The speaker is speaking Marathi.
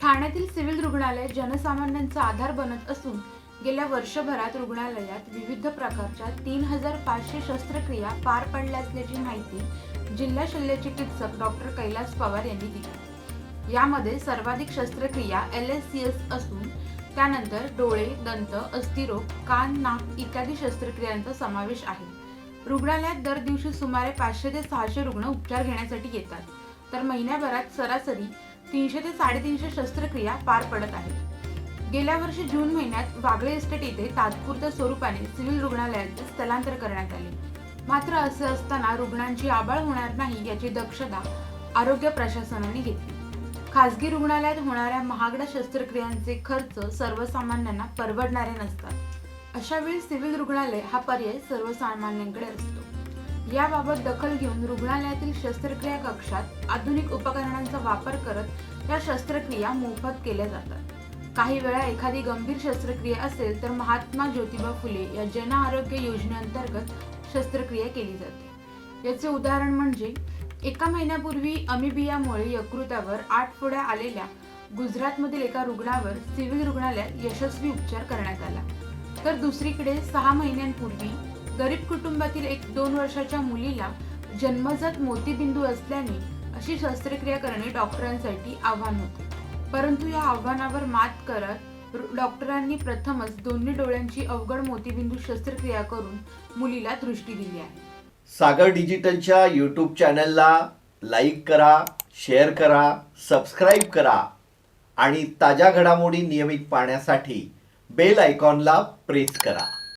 ठाण्यातील सिव्हिल रुग्णालय जनसामान्यांचा आधार बनत असून गेल्या वर्षभरात रुग्णालयात विविध प्रकारच्या 3500 शस्त्रक्रिया पार पडल्या असल्याची माहिती जिल्हा शल्यचिकित्सक डॉक्टर कैलास पवार यांनी दिली। यामध्ये सर्वाधिक शस्त्रक्रिया LSCS असून त्यानंतर डोळे, दंत, अस्थिरोग, कान, नाक इत्यादी शस्त्रक्रियांचा समावेश आहे। रुग्णालयात दर दिवशी सुमारे 500 ते 600 रुग्ण उपचार घेण्यासाठी येतात, तर महिन्याभरात सरासरी 300 ते 350 शस्त्रक्रिया पार पडत आहेत। गेल्या वर्षी जून महिन्यात वागळे इस्टेट येथे तात्पुरत्या स्वरूपाने सिव्हिल रुग्णालयाचे स्थलांतर करण्यात आले। मात्र असे असताना रुग्णांची आबाळ होणार नाही याची दक्षता आरोग्य प्रशासनाने घेतली। खासगी रुग्णालयात होणाऱ्या महागड्या शस्त्रक्रियांचे खर्च सर्वसामान्यांना परवडणारे नसतात। अशा वेळी सिव्हिल रुग्णालय हा पर्याय सर्वसामान्यांकडे असतो। याबाबत दखल घेऊन रुग्णालयातील शस्त्रक्रिया कक्षात आधुनिक उपकरणांचा वापर करत या शस्त्रक्रिया मोफत केल्या जातात। काही वेळा एखादी गंभीर शस्त्रक्रिया असेल तर महात्मा ज्योतिबा फुले या जन आरोग्य योजनेअंतर्गत शस्त्रक्रिया केली जाते। याचे उदाहरण म्हणजे एका महिन्यापूर्वी अमिबियामुळे यकृतावर 8 फोड्या आलेल्या गुजरातमधील एका रुग्णावर सिव्हिल रुग्णालयात यशस्वी उपचार करण्यात आला। तर दुसरीकडे 6 महिन्यांपूर्वी गरीब कुटुंबातील 1-2 वर्षाच्या मुलीला जन्मजात मोतीबिंदू असल्याने अशी शस्त्रक्रिया करणे डॉक्टरांसाठी आव्हान होते। परंतु या आव्हानावर मात करत डॉक्टरांनी प्रथमच दोन्ही डोळ्यांची अवघड मोतीबिंदू शस्त्रक्रिया करून मुलीला दृष्टी दिली आहे। सागर डिजिटलच्या YouTube चॅनलला लाईक करा, शेअर करा, सबस्क्राईब करा आणि ताज्या घडामोडी नियमित पाहण्यासाठी बेल आयकॉनला प्रेस करा।